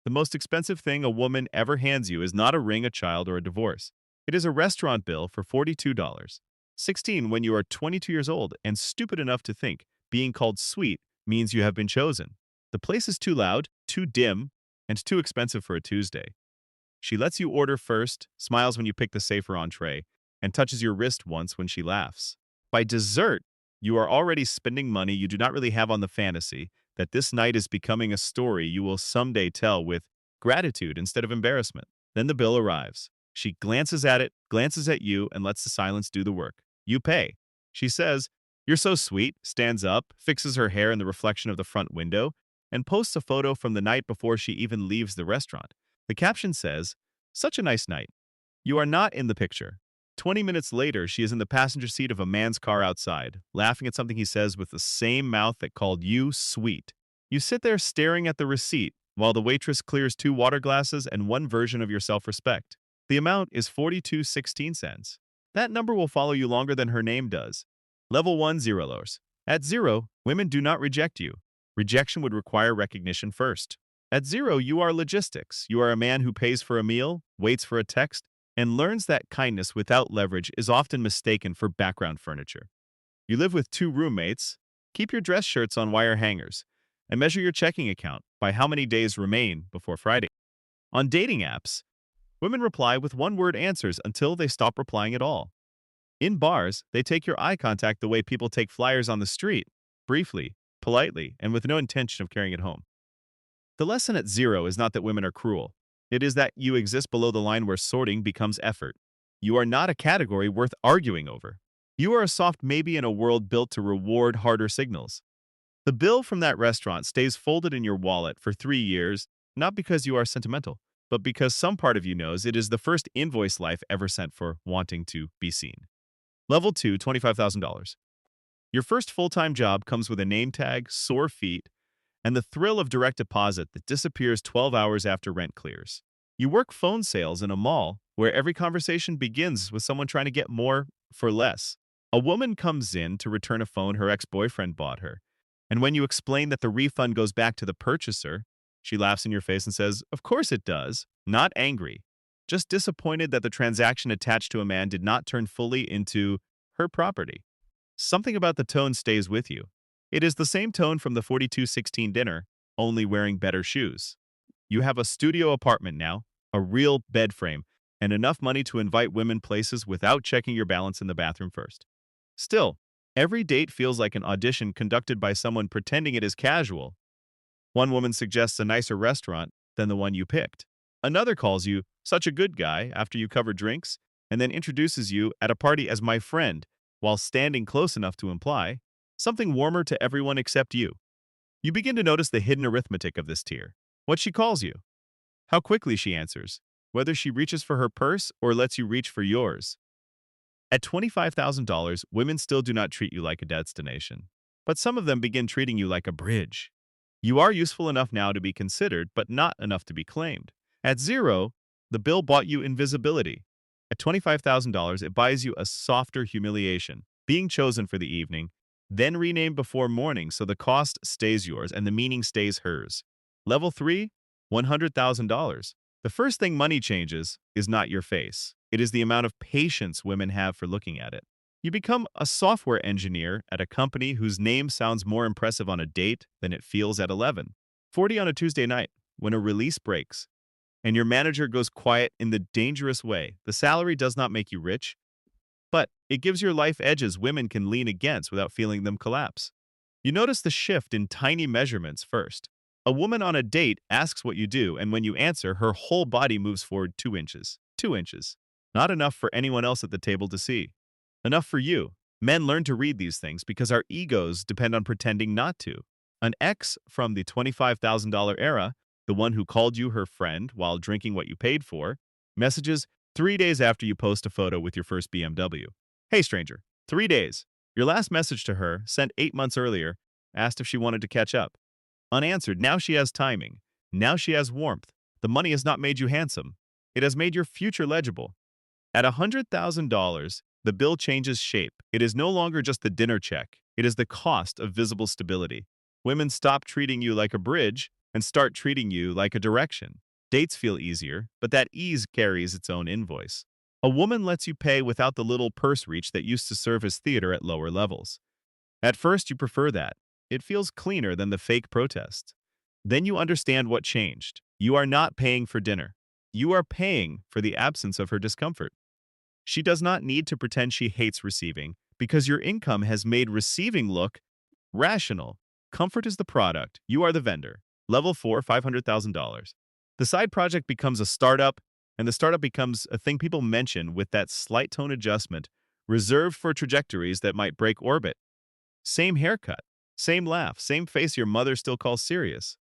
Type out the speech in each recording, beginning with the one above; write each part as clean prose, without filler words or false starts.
The most expensive thing a woman ever hands you is not a ring, a child, or a divorce. It is a restaurant bill for $42. 16 when you are 22 years old and stupid enough to think being called sweet means you have been chosen. The place is too loud, too dim, and too expensive for a Tuesday. She lets you order first, smiles when you pick the safer entree, and touches your wrist once when she laughs. By dessert, you are already spending money you do not really have on the fantasy that this night is becoming a story you will someday tell with gratitude instead of embarrassment. Then the bill arrives. She glances at it, glances at you, and lets the silence do the work. You pay. She says, "You're so sweet," stands up, fixes her hair in the reflection of the front window, and posts a photo from the night before she even leaves the restaurant. The caption says, "Such a nice night." You are not in the picture. 20 minutes later, she is in the passenger seat of a man's car outside, laughing at something he says with the same mouth that called you sweet. You sit there staring at the receipt while the waitress clears two water glasses and one version of your self-respect. The amount is 42.16 cents. That number will follow you longer than her name does. Level 1 $0. At 0, women do not reject you. Rejection would require recognition first. At 0, you are logistics. You are a man who pays for a meal, waits for a text, and learns that kindness without leverage is often mistaken for background furniture. You live with two roommates, keep your dress shirts on wire hangers, and measure your checking account by how many days remain before Friday. On dating apps, women reply with one-word answers until they stop replying at all. In bars, they take your eye contact the way people take flyers on the street, briefly, politely, and with no intention of carrying it home. The lesson at 0 is not that women are cruel. It is that you exist below the line where sorting becomes effort. You are not a category worth arguing over. You are a soft maybe in a world built to reward harder signals. The bill from that restaurant stays folded in your wallet for 3 years, not because you are sentimental, but because some part of you knows it is the first invoice life ever sent for wanting to be seen. Level 2, $25,000. Your first full-time job comes with a name tag, sore feet, and the thrill of direct deposit that disappears 12 hours after rent clears. You work phone sales in a mall where every conversation begins with someone trying to get more for less. A woman comes in to return a phone her ex-boyfriend bought her, and when you explain that the refund goes back to the purchaser, she laughs in your face and says, "Of course it does," not angry, just disappointed that the transaction attached to a man did not turn fully into her property. Something about the tone stays with you. It is the same tone from the 4216 dinner, only wearing better shoes. You have a studio apartment now, a real bed frame, and enough money to invite women places without checking your balance in the bathroom first. Still, every date feels like an audition conducted by someone pretending it is casual. One woman suggests a nicer restaurant than the one you picked. Another calls you such a good guy after you cover drinks, and then introduces you at a party as my friend, while standing close enough to imply something warmer to everyone except you. You begin to notice the hidden arithmetic of this tier. What she calls you, how quickly she answers, whether she reaches for her purse or lets you reach for yours. At $25,000, women still do not treat you like a destination, but some of them begin treating you like a bridge. You are useful enough now to be considered, but not enough to be claimed. At 0, the bill bought you invisibility. At $25,000, it buys you a softer humiliation, being chosen for the evening, then renamed before morning so the cost stays yours and the meaning stays hers. Level 3, $100,000. The first thing money changes is not your face. It is the amount of patience women have for looking at it. You become a software engineer at a company whose name sounds more impressive on a date than it feels at 11. 40 on a Tuesday night, when a release breaks, and your manager goes quiet in the dangerous way. The salary does not make you rich, but it gives your life edges women can lean against without feeling them collapse. You notice the shift in tiny measurements first. A woman on a date asks what you do, and when you answer, her whole body moves forward 2 inches. 2 inches. Not enough for anyone else at the table to see. Enough for you. Men learn to read these things because our egos depend on pretending not to. An ex from the $25,000 era, the one who called you her friend while drinking what you paid for, messages 3 days after you post a photo with your first BMW. "Hey stranger, 3 days. Your last message to her, sent 8 months earlier, asked if she wanted to catch up. Unanswered, now she has timing. Now she has warmth. The money has not made you handsome. It has made your future legible. At $100,000, the bill changes shape. It is no longer just the dinner check. It is the cost of visible stability. Women stop treating you like a bridge and start treating you like a direction. Dates feel easier, but that ease carries its own invoice. A woman lets you pay without the little purse reach that used to serve as theater at lower levels. At first, you prefer that. It feels cleaner than the fake protest. Then you understand what changed. You are not paying for dinner. You are paying for the absence of her discomfort. She does not need to pretend she hates receiving because your income has made receiving look rational. Comfort is the product. You are the vendor. Level 4, $500,000. The side project becomes a startup, and the startup becomes a thing people mention with that slight tone adjustment reserved for trajectories that might break orbit. Same haircut, same laugh, same face your mother still calls serious.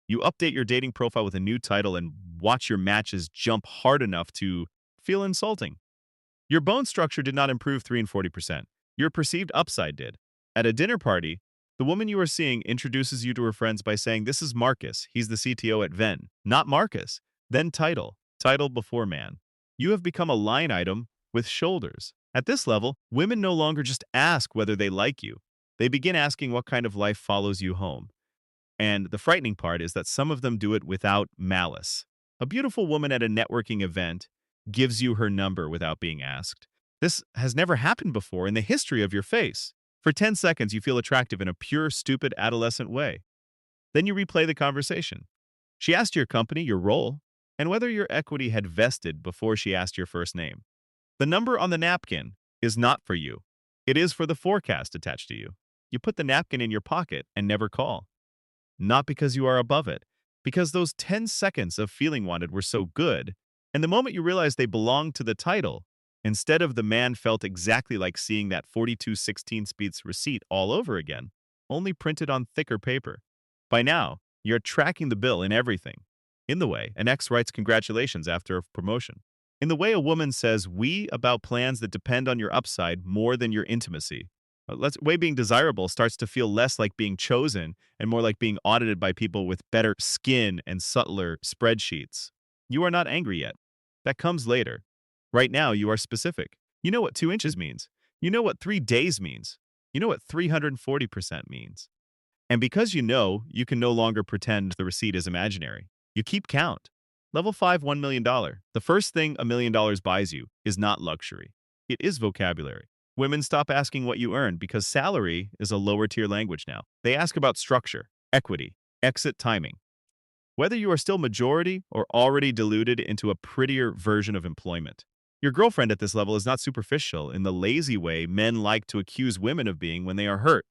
You update your dating profile with a new title and watch your matches jump hard enough to feel insulting. Your bone structure did not improve 3 and 40%. Your perceived upside did. At a dinner party, the woman you are seeing introduces you to her friends by saying, "This is Marcus. He's the CTO at Venn." Not Marcus. Then title. Title before man. You have become a line item with shoulders. At this level, women no longer just ask whether they like you. They begin asking what kind of life follows you home. And the frightening part is that some of them do it without malice. A beautiful woman at a networking event gives you her number without being asked. This has never happened before in the history of your face. For 10 seconds, you feel attractive in a pure, stupid, adolescent way. Then you replay the conversation. She asked your company, your role, and whether your equity had vested before she asked your first name. The number on the napkin is not for you. It is for the forecast attached to you. You put the napkin in your pocket and never call. Not because you are above it, because those 10 seconds of feeling wanted were so good, and the moment you realize they belong to the title, instead of the man felt exactly like seeing that 4216 speeds receipt all over again, only printed on thicker paper. By now, you're tracking the bill in everything. In the way, an ex writes congratulations after a promotion. In the way a woman says we about plans that depend on your upside more than your intimacy. Way being desirable starts to feel less like being chosen and more like being audited by people with better skin and subtler spreadsheets. You are not angry yet. That comes later. Right now, you are specific. You know what 2 inches means. You know what 3 days means. You know what 340% means. And because you know, you can no longer pretend the receipt is imaginary. You keep count. Level 5, $1 million. The first thing $1 million buys you is not luxury. It is vocabulary. Women stop asking what you earn because salary is a lower tier language now. They ask about structure, equity, exit timing. Whether you are still majority or already diluted into a prettier version of employment. Your girlfriend at this level is not superficial in the lazy way men like to accuse women of being when they are hurt.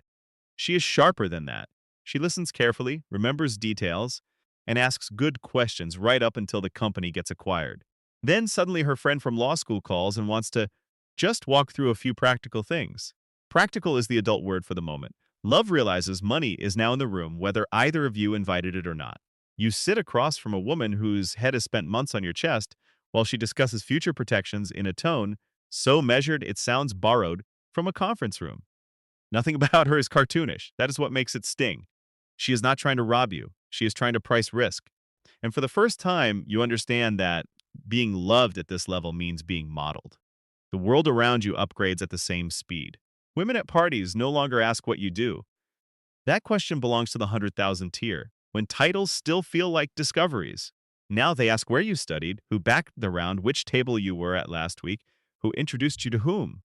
She is sharper than that. She listens carefully, remembers details, and asks good questions right up until the company gets acquired. Then suddenly her friend from law school calls and wants to just walk through a few practical things. Practical is the adult word for the moment. Love realizes money is now in the room whether either of you invited it or not. You sit across from a woman whose head has spent months on your chest while she discusses future protections in a tone so measured it sounds borrowed from a conference room. Nothing about her is cartoonish. That is what makes it sting. She is not trying to rob you. She is trying to price risk. And for the first time, you understand that being loved at this level means being modeled. The world around you upgrades at the same speed. Women at parties no longer ask what you do. That question belongs to the 100,000 tier, when titles still feel like discoveries. Now they ask where you studied, who backed the round, which table you were at last week, who introduced you to whom.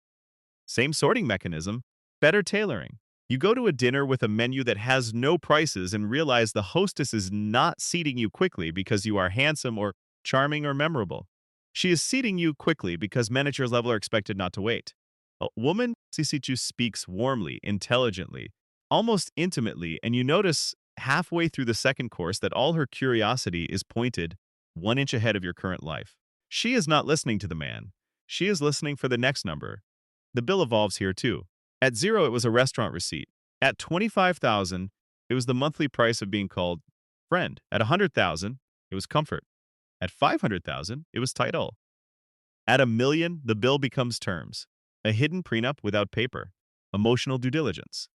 Same sorting mechanism, better tailoring. You go to a dinner with a menu that has no prices and realize the hostess is not seating you quickly because you are handsome or charming or memorable. She is seating you quickly because managers level are expected not to wait. A woman Sisichu speaks warmly, intelligently, almost intimately, and you notice halfway through the second course that all her curiosity is pointed 1 inch ahead of your current life. She is not listening to the man. She is listening for the next number. The bill evolves here too. At 0, it was a restaurant receipt. At 25,000, it was the monthly price of being called friend. At 100,000, it was comfort. At 500,000, it was title. At 1 million, the bill becomes terms. A hidden prenup without paper. Emotional due diligence.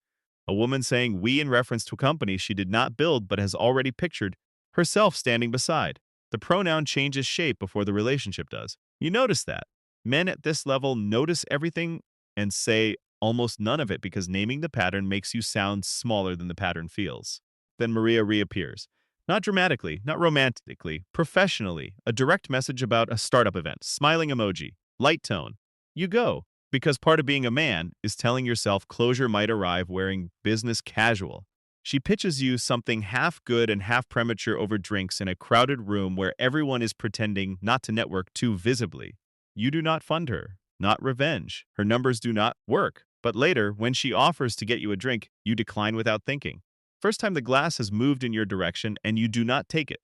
A woman saying we in reference to a company she did not build but has already pictured herself standing beside. The pronoun changes shape before the relationship does. You notice that. Men at this level notice everything and say almost none of it because naming the pattern makes you sound smaller than the pattern feels. Then Maria reappears. Not dramatically, not romantically, professionally, a direct message about a startup event, smiling emoji, light tone. You go, because part of being a man is telling yourself closure might arrive wearing business casual. She pitches you something half good and half premature over drinks in a crowded room where everyone is pretending not to network too visibly. You do not fund her, not revenge. Her numbers do not work. But later, when she offers to get you a drink, you decline without thinking. First time the glass has moved in your direction and you do not take it.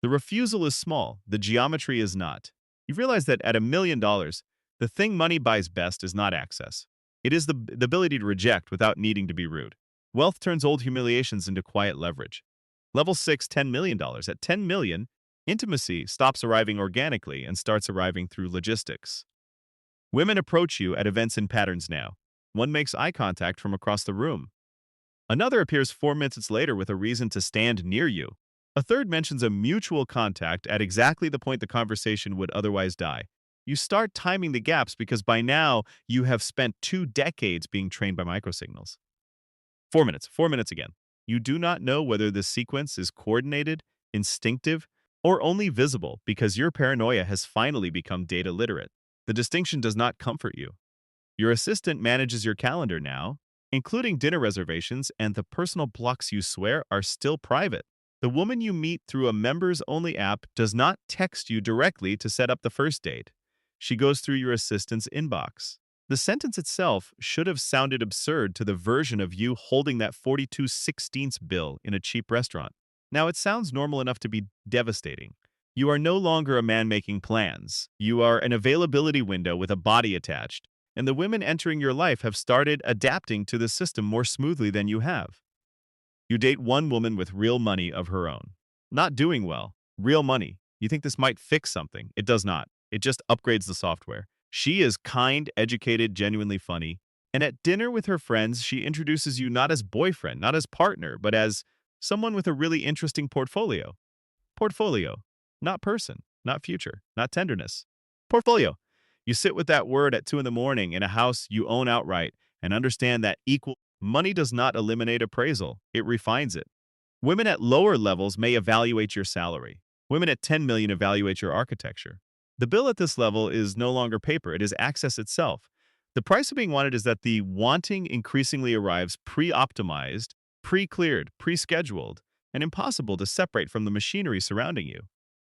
The refusal is small, the geometry is not. You realize that at $1 million, the thing money buys best is not access. It is the ability to reject without needing to be rude. Wealth turns old humiliations into quiet leverage. Level 6, $10 million. At 10 million, intimacy stops arriving organically and starts arriving through logistics. Women approach you at events in patterns now. One makes eye contact from across the room. Another appears 4 minutes later with a reason to stand near you. A third mentions a mutual contact at exactly the point the conversation would otherwise die. You start timing the gaps because by now you have spent 2 decades being trained by microsignals. 4 minutes, 4 minutes again. You do not know whether this sequence is coordinated, instinctive, or only visible because your paranoia has finally become data literate. The distinction does not comfort you. Your assistant manages your calendar now, including dinner reservations, and the personal blocks you swear are still private. The woman you meet through a members-only app does not text you directly to set up the first date. She goes through your assistant's inbox. The sentence itself should have sounded absurd to the version of you holding that 42/16 bill in a cheap restaurant. Now it sounds normal enough to be devastating. You are no longer a man making plans. You are an availability window with a body attached, and the women entering your life have started adapting to the system more smoothly than you have. You date one woman with real money of her own. Not doing well. Real money. You think this might fix something. It does not. It just upgrades the software. She is kind, educated, genuinely funny. And at dinner with her friends, she introduces you not as boyfriend, not as partner, but as someone with a really interesting portfolio. Portfolio. Not person, not future, not tenderness. Portfolio. You sit with that word at 2 in the morning in a house you own outright and understand that equal money does not eliminate appraisal, it refines it. Women at lower levels may evaluate your salary. Women at 10 million evaluate your architecture. The bill at this level is no longer paper, it is access itself. The price of being wanted is that the wanting increasingly arrives pre-optimized, pre-cleared, pre-scheduled, and impossible to separate from the machinery surrounding you.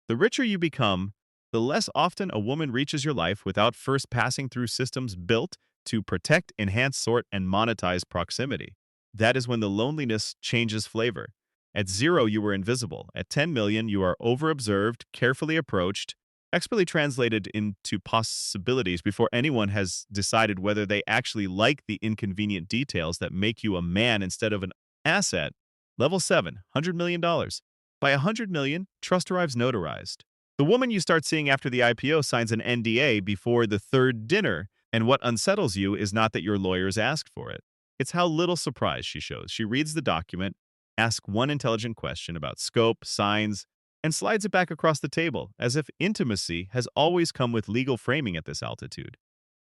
The richer you become, the less often a woman reaches your life without first passing through systems built to protect, enhance, sort, and monetize proximity. That is when the loneliness changes flavor. At 0, you were invisible. At 10 million, you are overobserved, carefully approached, expertly translated into possibilities before anyone has decided whether they actually like the inconvenient details that make you a man instead of an asset. Level 7, $100 million. By 100 million, trust arrives notarized. The woman you start seeing after the IPO signs an NDA before the third dinner, and what unsettles you is not that your lawyers asked for it. It's how little surprise she shows. She reads the document, asks one intelligent question about scope, signs, and slides it back across the table, as if intimacy has always come with legal framing at this altitude.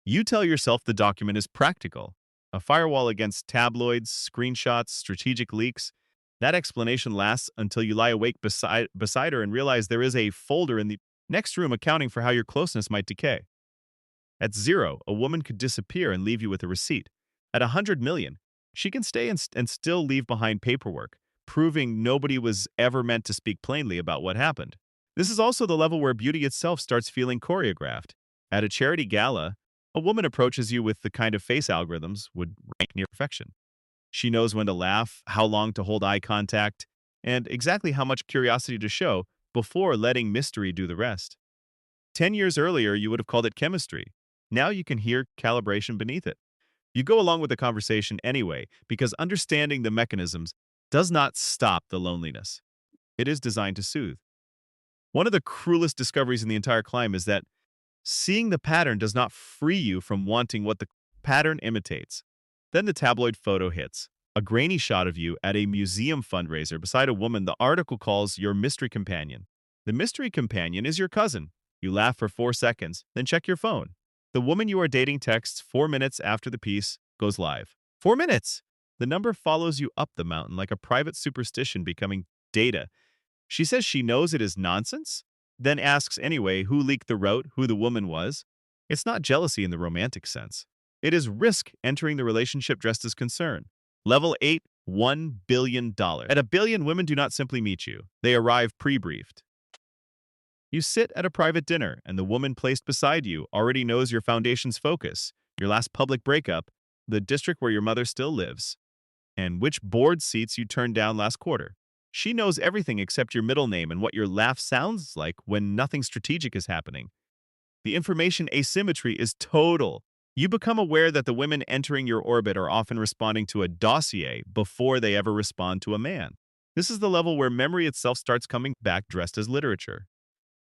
You tell yourself the document is practical, a firewall against tabloids, screenshots, strategic leaks. That explanation lasts until you lie awake beside her and realize there is a folder in the next room accounting for how your closeness might decay. At 0, a woman could disappear and leave you with a receipt. At 100 million, she can stay and still leave behind paperwork, proving nobody was ever meant to speak plainly about what happened. This is also the level where beauty itself starts feeling choreographed. At a charity gala, a woman approaches you with the kind of face algorithms would rank near perfection. She knows when to laugh, how long to hold eye contact, and exactly how much curiosity to show before letting mystery do the rest. 10 years earlier, you would have called it chemistry. Now you can hear calibration beneath it. You go along with the conversation anyway, because understanding the mechanisms does not stop the loneliness. It is designed to soothe. One of the cruelest discoveries in the entire climb is that seeing the pattern does not free you from wanting what the pattern imitates. Then the tabloid photo hits. A grainy shot of you at a museum fundraiser beside a woman the article calls your mystery companion. The mystery companion is your cousin. You laugh for 4 seconds, then check your phone. The woman you are dating texts 4 minutes after the piece goes live. 4 minutes! The number follows you up the mountain like a private superstition becoming data. She says she knows it is nonsense, then asks anyway who leaked the route, who the woman was. It's not jealousy in the romantic sense. It is risk entering the relationship dressed as concern. Level 8, $1 billion. At a billion, women do not simply meet you. They arrive pre-briefed. You sit at a private dinner, and the woman placed beside you already knows your foundation's focus, your last public breakup, the district where your mother still lives, and which board seats you turned down last quarter. She knows everything except your middle name and what your laugh sounds like when nothing strategic is happening. The information asymmetry is total. You become aware that the women entering your orbit are often responding to a dossier before they ever respond to a man. This is the level where memory itself starts coming back dressed as literature.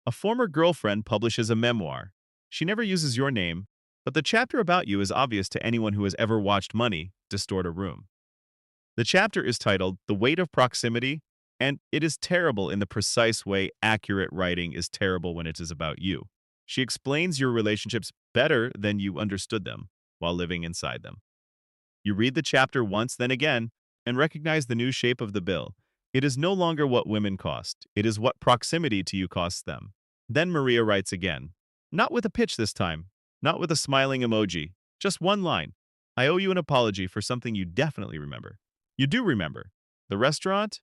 A former girlfriend publishes a memoir. She never uses your name, but the chapter about you is obvious to anyone who has ever watched money distort a room. The chapter is titled The Weight of Proximity, and it is terrible in the precise way accurate writing is terrible when it is about you. She explains your relationships better than you understood them while living inside them. You read the chapter once, then again, and recognize the new shape of the bill. It is no longer what women cost. It is what proximity to you costs them. Then Maria writes again. Not with a pitch this time. Not with a smiling emoji. Just one line. I owe you an apology for something you definitely remember. You do remember. The restaurant?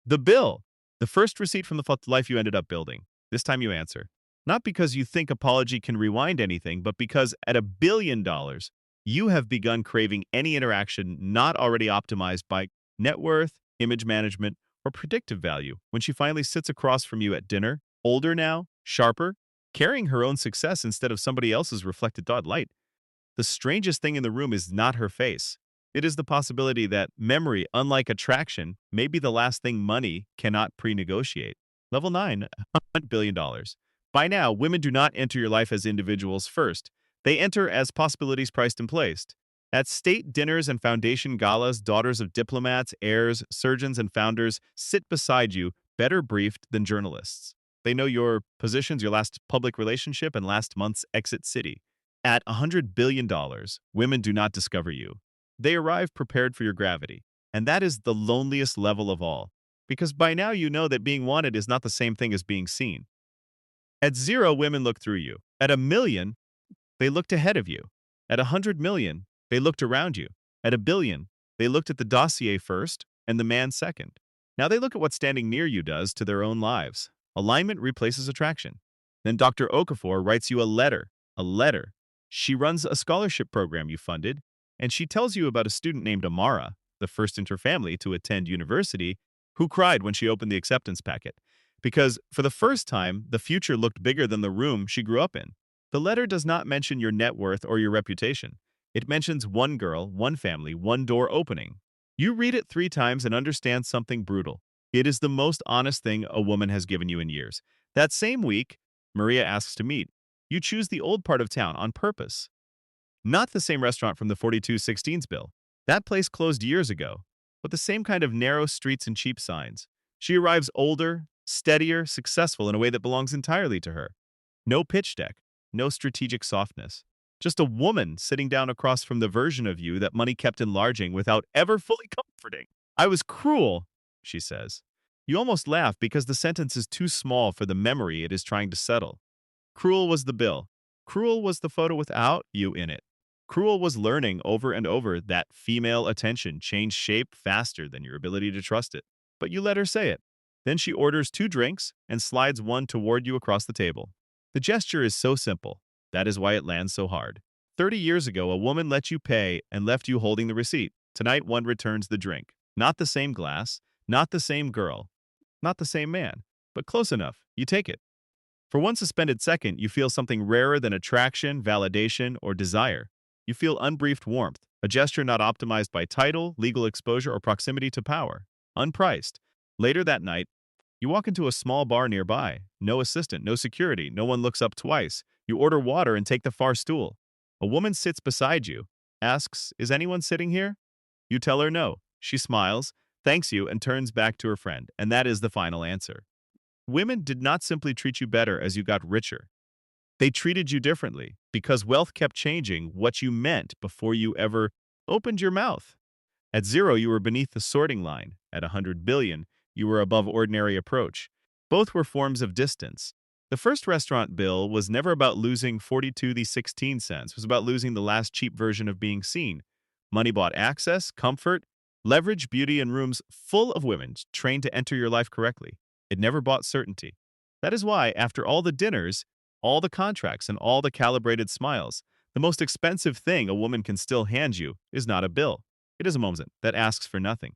The bill. The first receipt from the life you ended up building. This time you answer. Not because you think apology can rewind anything, but because at $1 billion, you have begun craving any interaction not already optimized by net worth, image management, or predictive value. When she finally sits across from you at dinner, older now, sharper, carrying her own success instead of somebody else's reflected light, the strangest thing in the room is not her face. It is the possibility that memory, unlike attraction, may be the last thing money cannot pre-negotiate. Level 9, $100 billion. By now, women do not enter your life as individuals first. They enter as possibilities priced and placed. At state dinners and foundation galas, daughters of diplomats, heirs, surgeons, and founders sit beside you, better briefed than journalists. They know your positions, your last public relationship, and last month's exit city. At $100 billion, women do not discover you. They arrive prepared for your gravity. And that is the loneliest level of all. Because by now you know that being wanted is not the same thing as being seen. At 0, women look through you. At 1 million, they looked ahead of you. At 100 million, they looked around you. At 1 billion, they looked at the dossier first and the man second. Now they look at what standing near you does to their own lives. Alignment replaces attraction. Then Dr. Okafor writes you a letter. A letter. She runs a scholarship program you funded, and she tells you about a student named Amara, the first in her family to attend university, who cried when she opened the acceptance packet. Because, for the first time, the future looked bigger than the room she grew up in. The letter does not mention your net worth or your reputation. It mentions one girl, one family, one door opening. You read it 3 times and understand something brutal. It is the most honest thing a woman has given you in years. That same week, Maria asks to meet. You choose the old part of town on purpose. Not the same restaurant from the 4216's bill. That place closed years ago, but the same kind of narrow streets and cheap signs. She arrives older, steadier, successful in a way that belongs entirely to her. No pitch deck, no strategic softness. Just a woman sitting down across from the version of you that money kept enlarging without ever fully comforting. I was cruel, she says. You almost laugh because the sentence is too small for the memory it is trying to settle. Cruel was the bill. Cruel was the photo without you in it. Cruel was learning over and over that female attention changed shape faster than your ability to trust it. But you let her say it. Then she orders 2 drinks and slides one toward you across the table. The gesture is so simple. That is why it lands so hard. 30 years ago, a woman let you pay and left you holding the receipt. Tonight, one returns the drink. Not the same glass, not the same girl, not the same man, but close enough. You take it. For one suspended second, you feel something rarer than attraction, validation, or desire. You feel unbriefed warmth, a gesture not optimized by title, legal exposure, or proximity to power. Unpriced. Later that night, you walk into a small bar nearby. No assistant, no security, no one looks up twice. You order water and take the far stool. A woman sits beside you, asks, "Is anyone sitting here?" You tell her no. She smiles, thanks you, and turns back to her friend. And that is the final answer. Women did not simply treat you better as you got richer. They treated you differently because wealth kept changing what you meant before you ever opened your mouth. At 0, you were beneath the sorting line. At 100 billion, You were above ordinary approach. Both were forms of distance. The first restaurant bill was never about losing 42 the 16 cents. It was about losing the last cheap version of being seen. Money bought access, comfort, leverage, beauty, and rooms full of women trained to enter your life correctly. It never bought certainty. That is why, after all the dinners, all the contracts, and all the calibrated smiles, the most expensive thing a woman can still hand you is not a bill. It is a moment that asks for nothing.